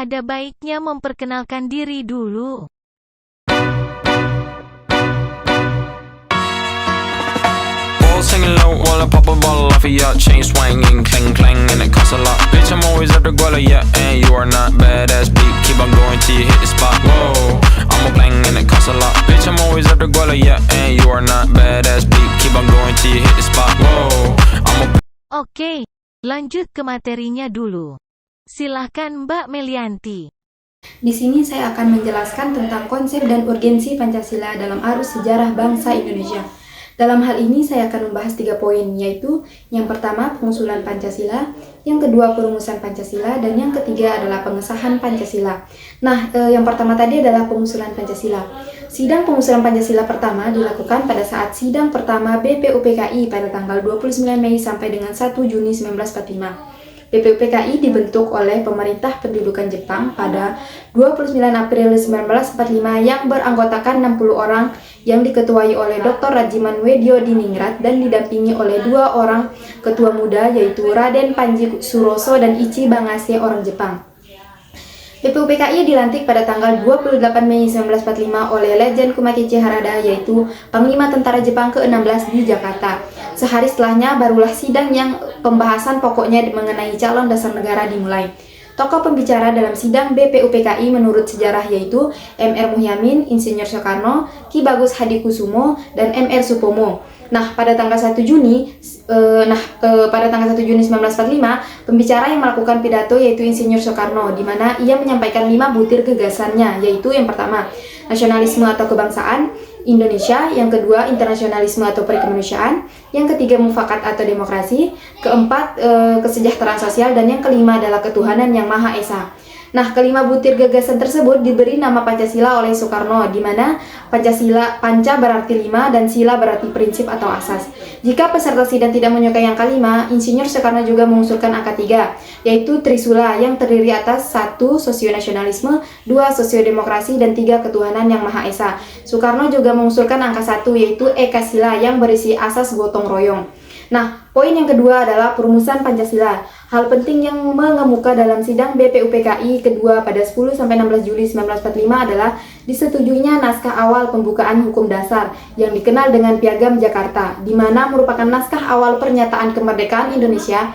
ada baiknya memperkenalkan diri dulu. Singing low while I pop a bottle off of ya. Chain swinging, clang clang, and it costs a lot. Bitch, I'm always at the guala, yeah. And you are not badass beat. Keep on going till you hit the spot. Whoa, I'm a bang and it costs a lot. Bitch, I'm always at the guala, yeah. And you are not badass beat. Keep on going till you hit the spot. Whoa, Oke, lanjut ke materinya dulu. Silahkan Mbak Melianti. Di sini saya akan menjelaskan tentang konsep dan urgensi Pancasila dalam arus sejarah bangsa Indonesia. Dalam hal ini saya akan membahas 3 poin, yaitu yang pertama pengusulan Pancasila, yang kedua perumusan Pancasila, dan yang ketiga adalah pengesahan Pancasila. Nah, yang pertama tadi adalah pengusulan Pancasila. Sidang pengusulan Pancasila pertama dilakukan pada saat sidang pertama BPUPKI pada tanggal 29 Mei sampai dengan 1 Juni 1945. BPUPKI dibentuk oleh pemerintah pendudukan Jepang pada 29 April 1945 yang beranggotakan 60 orang yang diketuai oleh Dr. Rajiman Wedyo Diningrat dan didampingi oleh 2 orang ketua muda yaitu Raden Panji Suroso dan Ichi Bangase orang Jepang. BPUPKI dilantik pada tanggal 28 Mei 1945 oleh Lejen Kumakichi Harada yaitu Panglima Tentara Jepang ke-16 di Jakarta. Sehari setelahnya barulah sidang yang pembahasan pokoknya mengenai calon dasar negara dimulai. Tokoh pembicara dalam sidang BPUPKI menurut sejarah yaitu M.R. Muhyamin, Insinyur Soekarno, Ki Bagus Hadikusumo, dan M.R. Supomo. Nah, pada tanggal 1 Juni 1945, pembicara yang melakukan pidato yaitu Insinyur Soekarno, di mana ia menyampaikan 5 butir gagasannya, yaitu yang pertama, nasionalisme atau kebangsaan Indonesia, yang kedua, internasionalisme atau perikemanusiaan, yang ketiga, mufakat atau demokrasi, keempat, kesejahteraan sosial, dan yang kelima adalah ketuhanan yang Maha Esa. Nah, kelima butir gagasan tersebut diberi nama Pancasila oleh Soekarno, di mana Panca berarti 5 dan Sila berarti prinsip atau asas. Jika peserta sidang tidak menyukai angka 5, Insinyur Soekarno juga mengusulkan angka 3, yaitu Trisula yang terdiri atas 1. Sosionasionalisme, 2. Sosiodemokrasi, dan 3. Ketuhanan yang Maha Esa. Soekarno juga mengusulkan angka 1, yaitu Eka Sila yang berisi asas gotong royong. Nah, poin yang kedua adalah perumusan Pancasila. Hal penting yang mengemuka dalam sidang BPUPKI kedua pada 10-16 Juli 1945 adalah disetujuinya naskah awal pembukaan hukum dasar yang dikenal dengan Piagam Jakarta, di mana merupakan naskah awal pernyataan kemerdekaan Indonesia,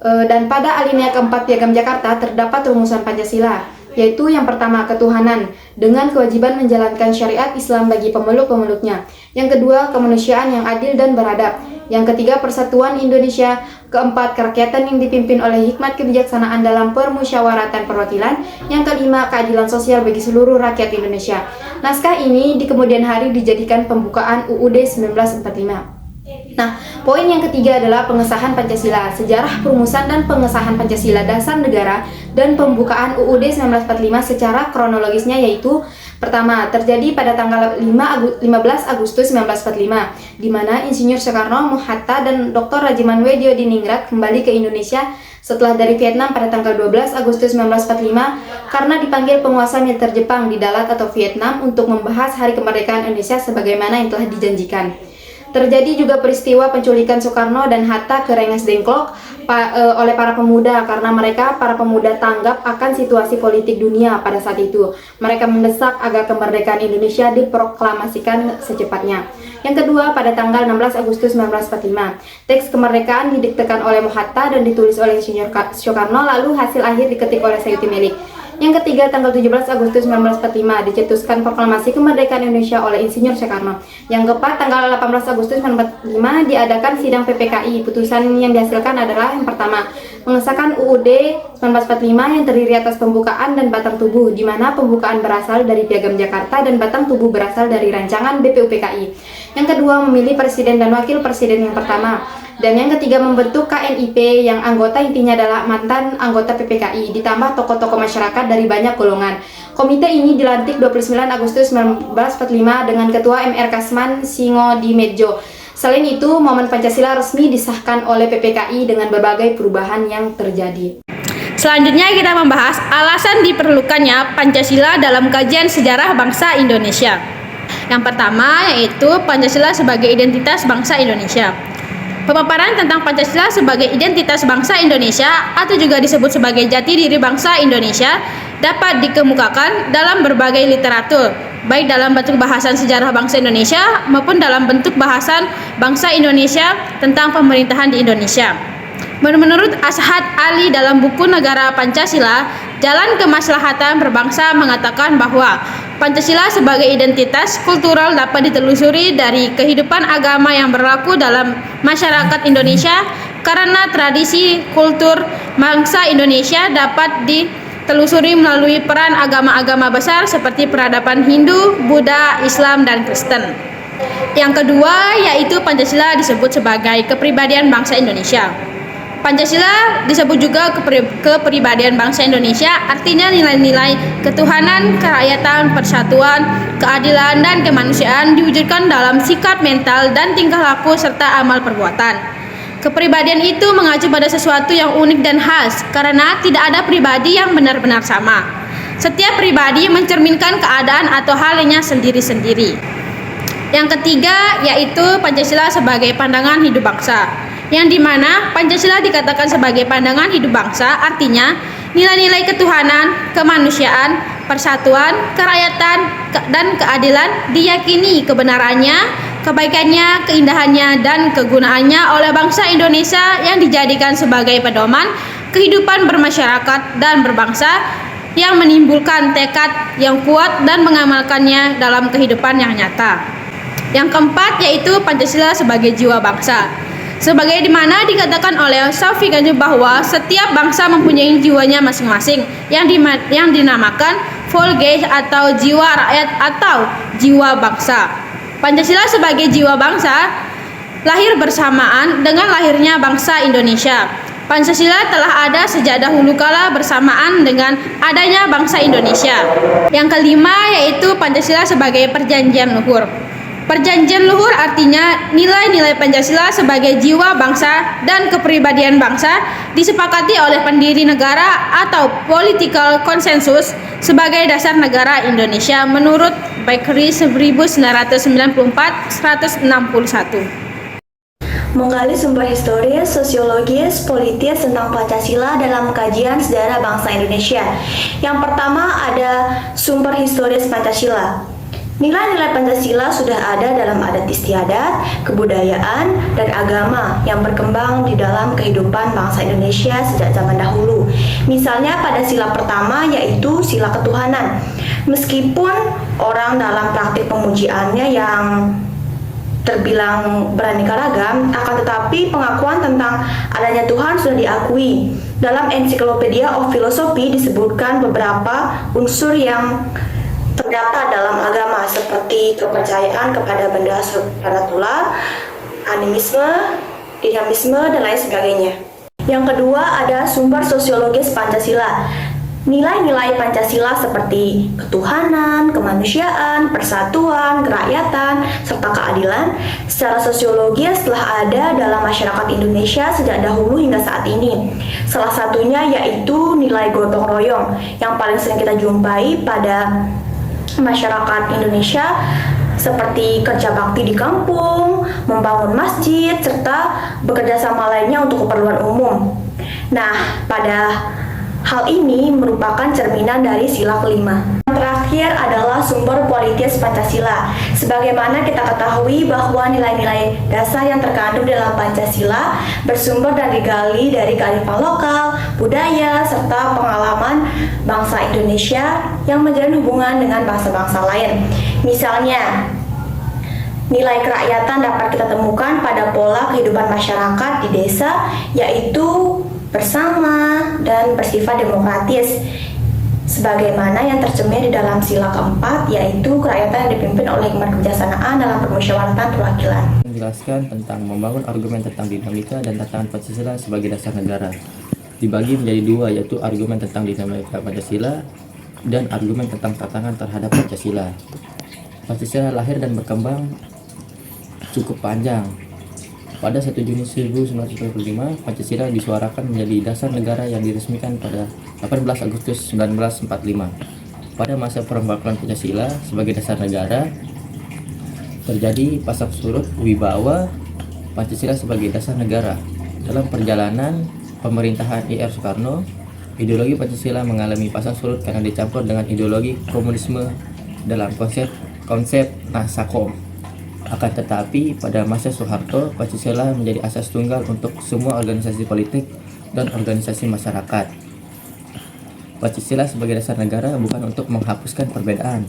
dan pada alinea keempat Piagam Jakarta terdapat rumusan Pancasila, yaitu yang pertama ketuhanan dengan kewajiban menjalankan syariat Islam bagi pemeluk-pemeluknya, yang kedua kemanusiaan yang adil dan beradab, yang ketiga persatuan Indonesia, keempat kerakyatan yang dipimpin oleh hikmat kebijaksanaan dalam permusyawaratan perwakilan, yang kelima keadilan sosial bagi seluruh rakyat Indonesia. Naskah ini di kemudian hari dijadikan pembukaan UUD 1945. Nah, poin yang ketiga adalah pengesahan Pancasila, sejarah perumusan dan pengesahan Pancasila dasar negara dan pembukaan UUD 1945 secara kronologisnya, yaitu pertama, terjadi pada tanggal 15 Agustus 1945, di mana Insinyur Soekarno, Muhatta, dan Dr. Rajiman Wedyo Diningrat kembali ke Indonesia setelah dari Vietnam pada tanggal 12 Agustus 1945 karena dipanggil penguasa militer Jepang di Dalat atau Vietnam untuk membahas Hari Kemerdekaan Indonesia sebagaimana yang telah dijanjikan. Terjadi juga peristiwa penculikan Soekarno dan Hatta ke Rengas Dengklok oleh para pemuda karena para pemuda tanggap akan situasi politik dunia pada saat itu. Mereka mendesak agar kemerdekaan Indonesia diproklamasikan secepatnya. Yang kedua, pada tanggal 16 Agustus 1945, teks kemerdekaan didiktekan oleh Muhatta dan ditulis oleh Insinyur Soekarno, lalu hasil akhir diketik oleh Sayuti Melik. Yang ketiga, tanggal 17 Agustus 1945 dicetuskan proklamasi kemerdekaan Indonesia oleh Insinyur Soekarno. Yang keempat, tanggal 18 Agustus 1945 diadakan sidang PPKI. Putusan yang dihasilkan adalah yang pertama, mengesahkan UUD 1945 yang terdiri atas pembukaan dan batang tubuh, di mana pembukaan berasal dari Piagam Jakarta dan batang tubuh berasal dari rancangan BPUPKI. Yang kedua, memilih presiden dan wakil presiden yang pertama. Dan yang ketiga, membentuk KNIP yang anggota intinya adalah mantan anggota PPKI, ditambah tokoh-tokoh masyarakat dari banyak golongan. Komite ini dilantik 29 Agustus 1945 dengan Ketua MR Kasman Singodimedjo. Selain itu, momen Pancasila resmi disahkan oleh PPKI dengan berbagai perubahan yang terjadi. Selanjutnya kita membahas alasan diperlukannya Pancasila dalam kajian sejarah bangsa Indonesia. Yang pertama yaitu Pancasila sebagai identitas bangsa Indonesia. Pemaparan tentang Pancasila sebagai identitas bangsa Indonesia atau juga disebut sebagai jati diri bangsa Indonesia dapat dikemukakan dalam berbagai literatur, baik dalam bentuk bahasan sejarah bangsa Indonesia maupun dalam bentuk bahasan bangsa Indonesia tentang pemerintahan di Indonesia. Menurut Ashad Ali dalam buku Negara Pancasila, Jalan Kemaslahatan Berbangsa mengatakan bahwa Pancasila sebagai identitas kultural dapat ditelusuri dari kehidupan agama yang berlaku dalam masyarakat Indonesia karena tradisi kultur bangsa Indonesia dapat ditelusuri melalui peran agama-agama besar seperti peradaban Hindu, Buddha, Islam, dan Kristen. Yang kedua yaitu Pancasila disebut sebagai kepribadian bangsa Indonesia. Pancasila disebut juga kepribadian bangsa Indonesia, artinya nilai-nilai ketuhanan, kerakyatan, persatuan, keadilan, dan kemanusiaan diwujudkan dalam sikap mental dan tingkah laku serta amal perbuatan. Kepribadian itu mengacu pada sesuatu yang unik dan khas karena tidak ada pribadi yang benar-benar sama. Setiap pribadi mencerminkan keadaan atau halnya sendiri-sendiri. Yang ketiga yaitu Pancasila sebagai pandangan hidup bangsa, yang dimana Pancasila dikatakan sebagai pandangan hidup bangsa artinya nilai-nilai ketuhanan, kemanusiaan, persatuan, kerakyatan, dan keadilan diyakini kebenarannya, kebaikannya, keindahannya, dan kegunaannya oleh bangsa Indonesia yang dijadikan sebagai pedoman kehidupan bermasyarakat dan berbangsa yang menimbulkan tekad yang kuat dan mengamalkannya dalam kehidupan yang nyata. Yang keempat yaitu Pancasila sebagai jiwa bangsa. Sebagai dimana dikatakan oleh Safi Ganju bahwa setiap bangsa mempunyai jiwanya masing-masing yang dinamakan Volge atau jiwa rakyat atau jiwa bangsa. Pancasila sebagai jiwa bangsa lahir bersamaan dengan lahirnya bangsa Indonesia. Pancasila telah ada sejak dahulu kala bersamaan dengan adanya bangsa Indonesia. Yang kelima yaitu Pancasila sebagai perjanjian luhur. Perjanjian luhur artinya nilai-nilai Pancasila sebagai jiwa bangsa dan kepribadian bangsa disepakati oleh pendiri negara atau political consensus sebagai dasar negara Indonesia menurut Bakery 1994-161. Menggali sumber historis, sosiologis, politis tentang Pancasila dalam kajian sejarah bangsa Indonesia. Yang pertama ada sumber historis Pancasila. Nilai-nilai Pancasila sudah ada dalam adat istiadat, kebudayaan, dan agama yang berkembang di dalam kehidupan bangsa Indonesia sejak zaman dahulu. Misalnya pada sila pertama yaitu sila ketuhanan. Meskipun orang dalam praktik pemujiannya yang terbilang beraneka ragam, akan tetapi pengakuan tentang adanya Tuhan sudah diakui. Dalam Encyclopedia of Philosophy disebutkan beberapa unsur yang terdapat dalam agama seperti kepercayaan kepada benda supranatural, animisme, dinamisme, dan lain sebagainya. Yang kedua ada sumber sosiologis Pancasila. Nilai-nilai Pancasila seperti ketuhanan, kemanusiaan, persatuan, kerakyatan, serta keadilan secara sosiologis telah ada dalam masyarakat Indonesia sejak dahulu hingga saat ini. Salah satunya yaitu nilai gotong royong yang paling sering kita jumpai pada masyarakat Indonesia seperti kerja bakti di kampung, membangun masjid, serta bekerja sama lainnya untuk keperluan umum. Nah, pada hal ini merupakan cerminan dari sila kelima. Yang terakhir adalah sumber politis Pancasila. Sebagaimana kita ketahui bahwa nilai-nilai dasar yang terkandung dalam Pancasila bersumber dan digali dari kearifan lokal, budaya, serta pengalaman bangsa Indonesia yang menjalin hubungan dengan bangsa-bangsa lain. Misalnya, nilai kerakyatan dapat kita temukan pada pola kehidupan masyarakat di desa, yaitu bersama dan bersifat demokratis, sebagaimana yang tercermin di dalam sila keempat, yaitu kerakyatan yang dipimpin oleh hikmat kebijaksanaan dalam permusyawaratan perwakilan. Menjelaskan tentang membangun argumen tentang dinamika dan tantangan Pancasila sebagai dasar negara. Dibagi menjadi dua, yaitu argumen tentang dinamika Pancasila dan argumen tentang tantangan terhadap Pancasila. Pancasila lahir dan berkembang cukup panjang. Pada 1 Juni 1945, Pancasila disuarakan menjadi dasar negara yang diresmikan pada 18 Agustus 1945. Pada masa perombakan Pancasila sebagai dasar negara, terjadi pasang surut wibawa Pancasila sebagai dasar negara. Dalam perjalanan pemerintahan I.R. Soekarno, Ideologi Pancasila mengalami pasang surut karena dicampur dengan ideologi komunisme dalam konsep Nasakom. Akan tetapi, pada masa Soeharto, Pancasila menjadi asas tunggal untuk semua organisasi politik dan organisasi masyarakat. Pancasila sebagai dasar negara bukan untuk menghapuskan perbedaan,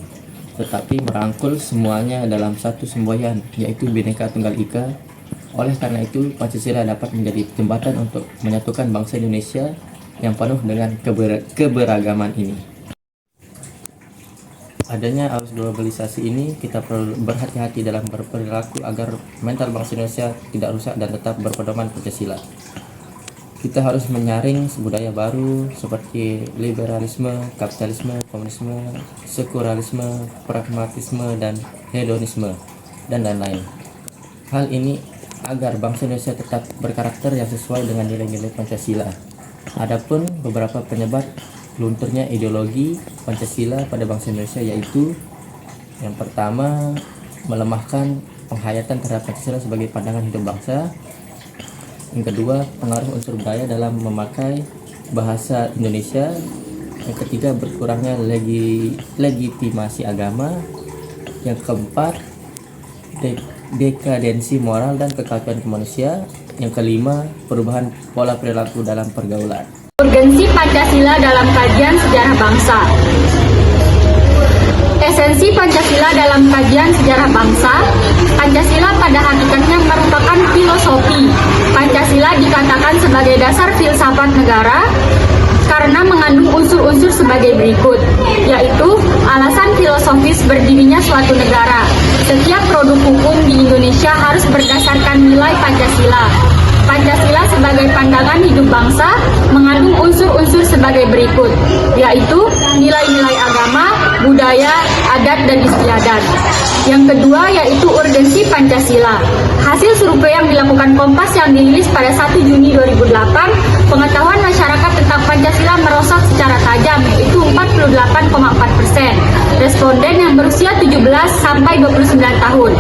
tetapi merangkul semuanya dalam satu semboyan, yaitu Bhinneka Tunggal Ika. Oleh karena itu, Pancasila dapat menjadi jembatan untuk menyatukan bangsa Indonesia yang penuh dengan keberagaman ini. Adanya arus globalisasi ini, kita perlu berhati-hati dalam berperilaku agar mental bangsa Indonesia tidak rusak dan tetap berpedoman Pancasila. Kita harus menyaring budaya baru seperti liberalisme, kapitalisme, komunisme, sekularisme, pragmatisme, dan hedonisme, dan lain-lain. Hal ini agar bangsa Indonesia tetap berkarakter yang sesuai dengan nilai-nilai Pancasila. Adapun beberapa penyebab lunturnya ideologi Pancasila pada bangsa Indonesia yaitu yang pertama, melemahkan penghayatan terhadap Pancasila sebagai pandangan hidup bangsa. Yang kedua, pengaruh unsur budaya dalam memakai bahasa Indonesia. Yang ketiga, berkurangnya legitimasi agama. Yang keempat, dekadensi moral dan kekacauan manusia. Yang kelima, perubahan pola perilaku dalam pergaulan. Urgensi Pancasila dalam kajian sejarah bangsa. Esensi Pancasila dalam kajian sejarah bangsa. Pancasila pada hakikatnya merupakan filosofi. Pancasila dikatakan sebagai dasar filsafat negara karena mengandung unsur-unsur sebagai berikut, yaitu alasan filosofis berdirinya suatu negara. Setiap produk hukum di Indonesia harus berdasarkan nilai Pancasila. Pancasila sebagai pandangan hidup bangsa mengandung unsur-unsur sebagai berikut, yaitu nilai-nilai agama, budaya, adat, dan istiadat. Yang kedua yaitu urgensi Pancasila. Hasil survei yang dilakukan Kompas yang dirilis pada 1 Juni 2008, pengetahuan masyarakat tentang Pancasila merosot secara tajam, yaitu 48,4%. Responden yang berusia 17 sampai 29 tahun.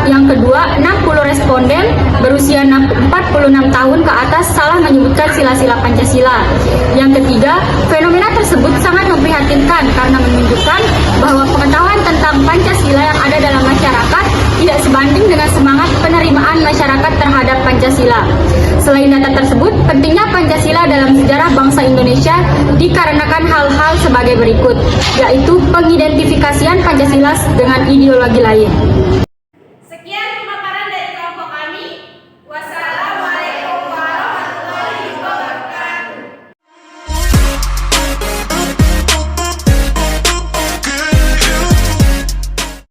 Yang kedua, 60 responden berusia 46 tahun ke atas salah menyebutkan sila-sila Pancasila. Yang ketiga, fenomena tersebut sangat memprihatinkan karena menunjukkan bahwa pengetahuan tentang Pancasila yang ada dalam masyarakat tidak sebanding dengan semangat penerimaan masyarakat terhadap Pancasila. Selain data tersebut, pentingnya Pancasila dalam sejarah bangsa Indonesia dikarenakan hal-hal sebagai berikut, yaitu pengidentifikasian Pancasila dengan ideologi lain.